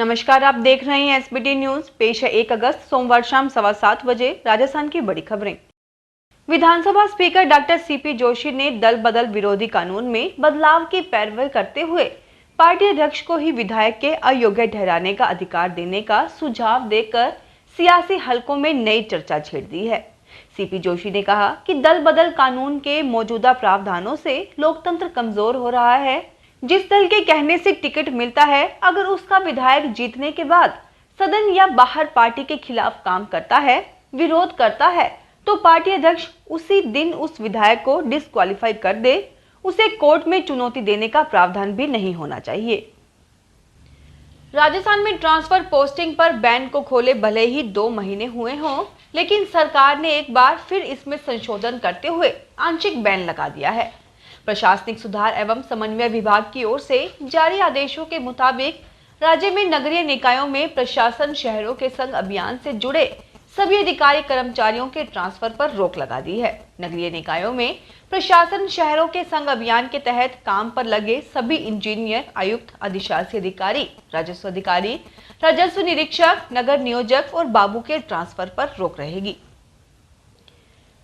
नमस्कार, आप देख रहे हैं एसबीटी न्यूज। पेश है 1 अगस्त सोमवार शाम 7:15 बजे राजस्थान की बड़ी खबरें। विधानसभा स्पीकर डॉक्टर सीपी जोशी ने दल बदल विरोधी कानून में बदलाव की पैरवी करते हुए पार्टी अध्यक्ष को ही विधायक के अयोग्य ठहराने का अधिकार देने का सुझाव देकर सियासी हलकों में नई चर्चा छेड़ दी है। सीपी जोशी ने कहा कि दल बदल कानून के मौजूदा प्रावधानों से लोकतंत्र कमजोर हो रहा है। जिस दल के कहने से टिकट मिलता है, अगर उसका विधायक जीतने के बाद सदन या बाहर पार्टी के खिलाफ काम करता है, विरोध करता है, तो पार्टी अध्यक्ष उसी दिन उस विधायक को डिस्क्वालीफाई कर दे। उसे कोर्ट में चुनौती देने का प्रावधान भी नहीं होना चाहिए। राजस्थान में ट्रांसफर पोस्टिंग पर बैन को खोले भले ही 2 महीने हुए हों, लेकिन सरकार ने एक बार फिर इसमें संशोधन करते हुए आंशिक बैन लगा दिया है। प्रशासनिक सुधार एवं समन्वय विभाग की ओर से जारी आदेशों के मुताबिक राज्य में नगरीय निकायों में प्रशासन शहरों के संग अभियान से जुड़े सभी अधिकारी कर्मचारियों के ट्रांसफर पर रोक लगा दी है। नगरीय निकायों में प्रशासन शहरों के संग अभियान के तहत काम पर लगे सभी इंजीनियर, आयुक्त, अधिशासी अधिकारी, राजस्व निरीक्षक, नगर नियोजक और बाबू के ट्रांसफर पर रोक रहेगी।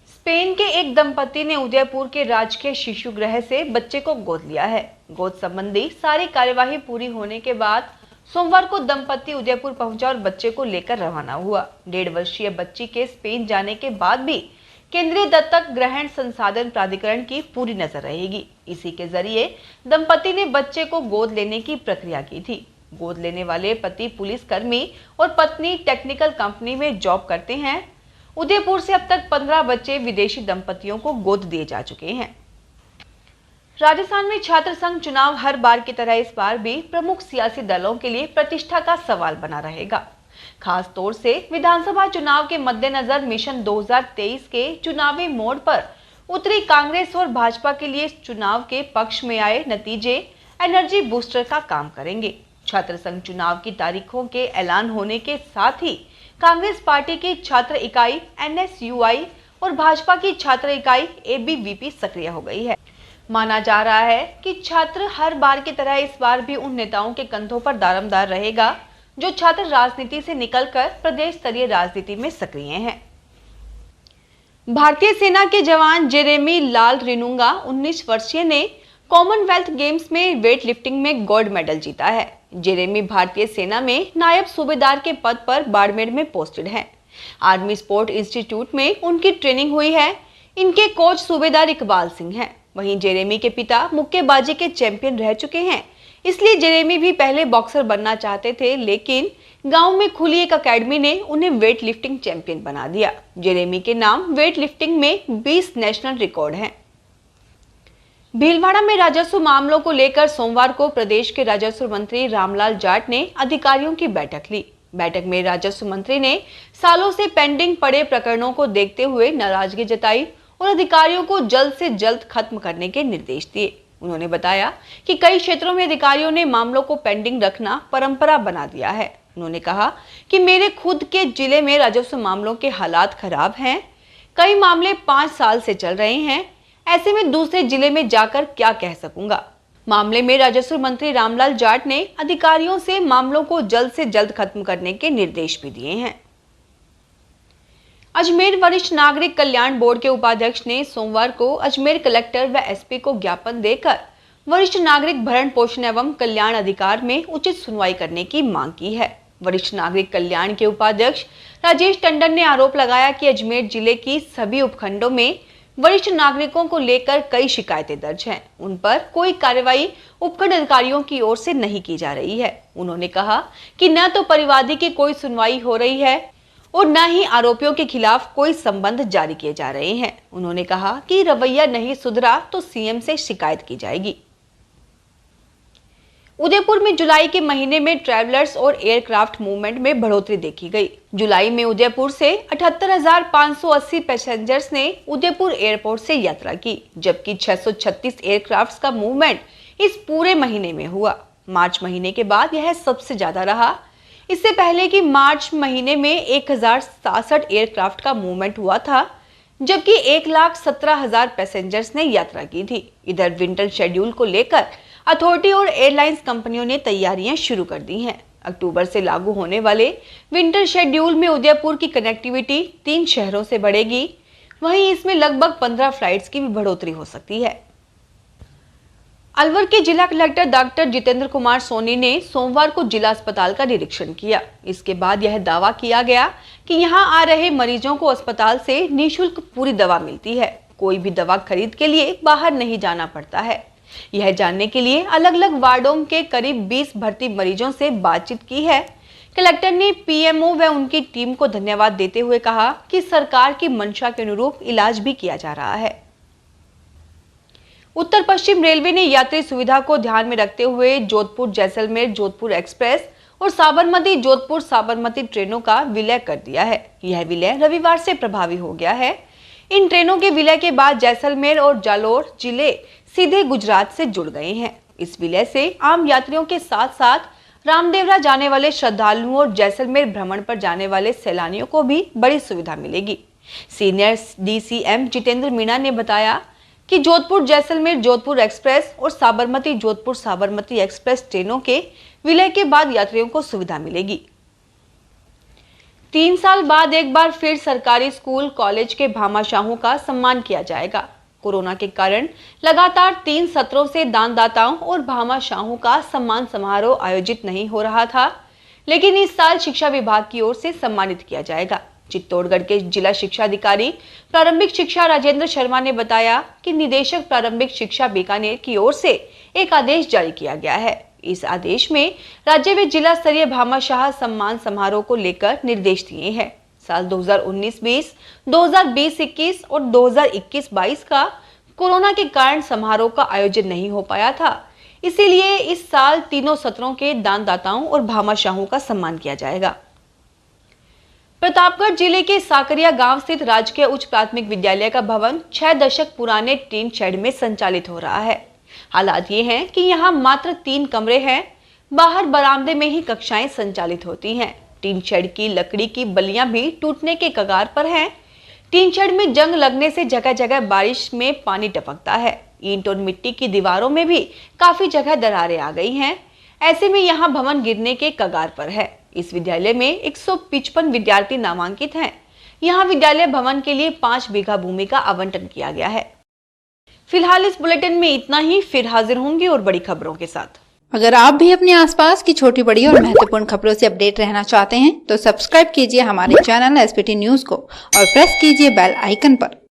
स्पेन के एक दंपति ने उदयपुर के राजकीय शिशु गृह से बच्चे को गोद लिया है। गोद संबंधी सारी कार्यवाही पूरी होने के बाद सोमवार को दंपति उदयपुर पहुंचा और बच्चे को लेकर रवाना हुआ। 1.5 वर्षीय बच्ची के स्पेन जाने के बाद भी केंद्रीय दत्तक ग्रहण संसाधन प्राधिकरण की पूरी नजर रहेगी। इसी के जरिए दंपति ने बच्चे को गोद लेने की प्रक्रिया की थी। गोद लेने वाले पति पुलिसकर्मी और पत्नी टेक्निकल कंपनी में जॉब करते हैं। उदयपुर से अब तक 15 बच्चे विदेशी दंपतियों को गोद दिए जा चुके हैं। राजस्थान में छात्र संघ चुनाव हर बार की तरह इस बार भी प्रमुख सियासी दलों के लिए प्रतिष्ठा का सवाल बना रहेगा। खास तौर से विधानसभा चुनाव के मद्देनजर मिशन 2023 के चुनावी मोड़ पर उतरी कांग्रेस और भाजपा के लिए चुनाव के पक्ष में आए नतीजे एनर्जी बूस्टर का काम करेंगे। छात्र संघ चुनाव की तारीखों के ऐलान होने के साथ ही कांग्रेस पार्टी की छात्र इकाई NSUI और भाजपा की छात्र इकाई ABVP सक्रिय हो गई है। माना जा रहा है कि छात्र हर बार की तरह इस बार भी उन नेताओं के कंधों पर दारोमदार रहेगा जो छात्र राजनीति से निकलकर प्रदेश स्तरीय राजनीति में सक्रिय हैं। भारतीय सेना के जवान जेरेमी लाल रिनुंगा 19 वर्षीय ने कॉमनवेल्थ गेम्स में वेट लिफ्टिंग में गोल्ड मेडल जीता है। जेरेमी भारतीय सेना में नायब सूबेदार के पद पर बाड़मेर में पोस्टेड है। आर्मी स्पोर्ट इंस्टीट्यूट में उनकी ट्रेनिंग हुई है। इनके कोच सूबेदार इकबाल सिंह हैं। वहीं जेरेमी के पिता मुक्केबाजी के चैंपियन रह चुके हैं, इसलिए जेरेमी भी पहले बॉक्सर बनना चाहते थे, लेकिन गांव में खुली एक अकेडमी ने उन्हें वेट लिफ्टिंग चैंपियन बना दिया। जेरेमी के नाम वेट लिफ्टिंग में 20 नेशनल रिकॉर्ड हैं। भीलवाड़ा में राजस्व मामलों को लेकर सोमवार को प्रदेश के राजस्व मंत्री रामलाल जाट ने अधिकारियों की बैठक ली। बैठक में राजस्व मंत्री ने सालों से पेंडिंग पड़े प्रकरणों को देखते हुए नाराजगी जताई और अधिकारियों को जल्द से जल्द खत्म करने के निर्देश दिए। उन्होंने बताया कि कई क्षेत्रों में अधिकारियों ने मामलों को पेंडिंग रखना परंपरा बना दिया है। उन्होंने कहा कि मेरे खुद के जिले में राजस्व मामलों के हालात खराब हैं। कई मामले 5 साल से चल रहे हैं। ऐसे में दूसरे जिले में जाकर क्या कह सकूंगा। मामले में राजस्व मंत्री रामलाल जाट ने अधिकारियों से मामलों को जल्द से जल्द खत्म करने के निर्देश भी दिए हैं। अजमेर वरिष्ठ नागरिक कल्याण बोर्ड के उपाध्यक्ष ने सोमवार को अजमेर कलेक्टर व SP को ज्ञापन देकर वरिष्ठ नागरिक भरण पोषण एवं कल्याण अधिकार में उचित सुनवाई करने की मांग की है। वरिष्ठ नागरिक कल्याण के उपाध्यक्ष राजेश टंडन ने आरोप लगाया कि अजमेर जिले की सभी उपखंडों में वरिष्ठ नागरिकों को लेकर कई शिकायतें दर्ज हैं। उन पर कोई कार्रवाई उपखंड अधिकारियों की ओर से नहीं की जा रही है। उन्होंने कहा कि न तो परिवादी की कोई सुनवाई हो रही है और न ही आरोपियों के खिलाफ कोई संबंध जारी किए जा रहे हैं। उन्होंने कहा कि रवैया नहीं सुधरा तो CM से शिकायत की जाएगी। उदयपुर में जुलाई के महीने में ट्रैवलर्स और एयरक्राफ्ट मूवमेंट में बढ़ोतरी देखी गई। जुलाई में उदयपुर से 78,580 पैसेंजर्स ने उदयपुर एयरपोर्ट से यात्रा की, जबकि 636 एयरक्राफ्ट्स का मूवमेंट इस पूरे महीने में हुआ। मार्च महीने के बाद यह सबसे ज्यादा रहा। इससे पहले कि मार्च महीने में 1067 एयरक्राफ्ट का मूवमेंट हुआ था, जबकि 1,17,000 पैसेंजर्स ने यात्रा की थी। इधर विंटर शेड्यूल को लेकर अथॉरिटी और एयरलाइंस कंपनियों ने तैयारियां शुरू कर दी हैं। अक्टूबर से लागू होने वाले विंटर शेड्यूल में उदयपुर की कनेक्टिविटी 3 शहरों से बढ़ेगी। वहीं इसमें लगभग 15 फ्लाइट्स की भी बढ़ोतरी हो सकती है। अलवर के जिला कलेक्टर डॉक्टर जितेंद्र कुमार सोनी ने सोमवार को जिला अस्पताल का निरीक्षण किया। इसके बाद यह दावा किया गया कि यहां आ रहे मरीजों को अस्पताल से निःशुल्क पूरी दवा मिलती है। कोई भी दवा खरीद के लिए बाहर नहीं जाना पड़ता है। यह जानने के लिए अलग अलग वार्डों के करीब 20 भर्ती मरीजों से बातचीत की है। कलेक्टर ने पीएमओ व उनकी टीम को धन्यवाद देते हुए कहा कि सरकार की मंशा के अनुरूप इलाज भी किया जा रहा है। उत्तर पश्चिम रेलवे ने यात्री सुविधा को ध्यान में रखते हुए जोधपुर जैसलमेर जोधपुर एक्सप्रेस और साबरमती जोधपुर साबरमती ट्रेनों का विलय कर दिया है। यह विलय रविवार से प्रभावी हो गया है। इन ट्रेनों के विलय के बाद जैसलमेर और जालोर जिले सीधे गुजरात से जुड़ गए हैं। इस विलय से आम यात्रियों के साथ साथ रामदेवरा जाने वाले श्रद्धालुओं और जैसलमेर भ्रमण पर जाने वाले सैलानियों को भी बड़ी सुविधा मिलेगी। सीनियर डीसीएम जितेंद्र मीणा ने बताया कि जोधपुर जैसलमेर जोधपुर एक्सप्रेस और साबरमती जोधपुर साबरमती एक्सप्रेस ट्रेनों के विलय के बाद यात्रियों को सुविधा मिलेगी। 3 साल बाद एक बार फिर सरकारी स्कूल कॉलेज के भामाशाहों का सम्मान किया जाएगा। कोरोना के कारण लगातार 3 सत्रों से दानदाताओं और भामाशाहों का सम्मान समारोह आयोजित नहीं हो रहा था, लेकिन इस साल शिक्षा विभाग की ओर से सम्मानित किया जाएगा। चित्तौड़गढ़ के जिला शिक्षा अधिकारी प्रारंभिक शिक्षा राजेंद्र शर्मा ने बताया कि निदेशक प्रारंभिक शिक्षा बीकानेर की ओर से एक आदेश जारी किया गया है। इस आदेश में राज्य व जिला स्तरीय भामाशाह सम्मान समारोह को लेकर निर्देश दिए हैं। साल 2019-20, 2020-21 और 2021-22 का कोरोना के कारण समारोह का आयोजन नहीं हो पाया था, इसीलिए इस साल तीनों सत्रों के दानदाताओं और भामाशाहों का सम्मान किया जाएगा। प्रतापगढ़ जिले के साकरिया गांव स्थित राजकीय उच्च प्राथमिक विद्यालय का भवन 6 दशक पुराने टीन शेड में संचालित हो रहा है। हालात ये हैं कि यहाँ मात्र 3 कमरे हैं। बाहर बरामदे में ही कक्षाएं संचालित होती हैं। टीन शेड की लकड़ी की बल्लियां भी टूटने के कगार पर हैं। टीन शेड में जंग लगने से जगह जगह बारिश में पानी टपकता है। ईंट और मिट्टी की दीवारों में भी काफी जगह दरारें आ गई हैं। ऐसे में यहाँ भवन गिरने के कगार पर है। इस विद्यालय में 155 विद्यार्थी नामांकित हैं। यहाँ विद्यालय भवन के लिए 5 बीघा भूमि का आवंटन किया गया है। फिलहाल इस बुलेटिन में इतना ही। फिर हाजिर होंगे और बड़ी खबरों के साथ। अगर आप भी अपने आसपास की छोटी बड़ी और महत्वपूर्ण खबरों से अपडेट रहना चाहते हैं तो सब्सक्राइब कीजिए हमारे चैनल एसपीटी न्यूज को और प्रेस कीजिए बेल आइकन पर।